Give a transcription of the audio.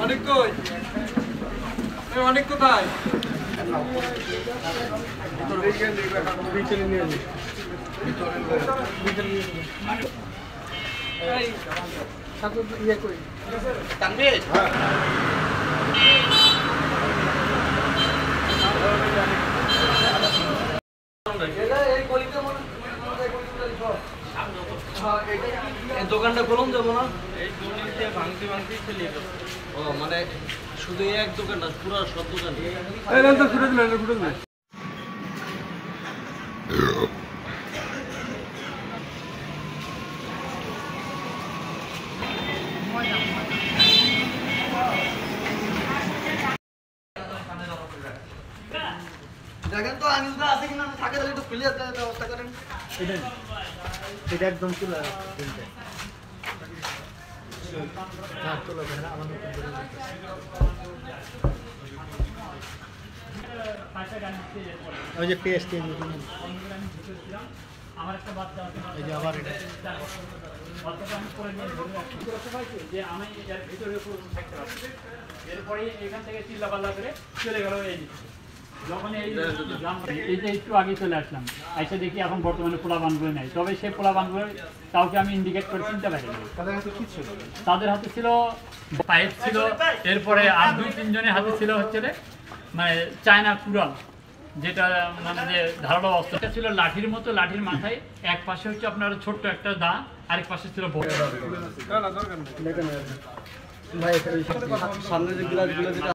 অনেক কই অনেক কোথায় ইয়ে কই তানভীর দোকানটা খোলন যাবো না এই দোকানটা ভাঙতে ভাঙতে চলে যাবে ও মানে শুধু এক দোকান না পুরো সব দোকান এই না তো ছুটে দিলেন দেখেন তো আনিসদা আছে কিনা থাকে তাহলে একটু ক্লিয়ার করে ব্যবস্থা করেন এটা একদম চলে দিনতে না চলে না আমার নতুন করে ওই যে পেস্ট আমার একটা বাচ্চা আছে এই যে আবার এটা বাচ্চাটা আমি করে নিয়ে যে আমি এর ভিতরে পুরো থাকতে পারি এরপরে এখান থেকে চিল্লাপাল্লা করে চলে গেল এই যখন এই যে একটু আগে চলে আসলাম এসে দেখি এখন বর্তমানে পোলাপানগুলো নেই তবে সেই পোলাপানগুলো কাউকে আমি ইন্ডিকেট করে চিনতে পারিনি তাদের হাতে ছিল পাইপ ছিল এরপরে আর 2-3 জনের হাতে ছিল হচ্ছে মানে চায়না কুড়াল যেটা মানে যে ধারালো অস্ত্রটা ছিল লাঠির মতো লাঠির মাথায় এক পাশে হচ্ছে আপনার ছোট্ট একটা দা আরেক পাশে ছিল বড় ভাই সামনে যে গ্লাসগুলো যেটা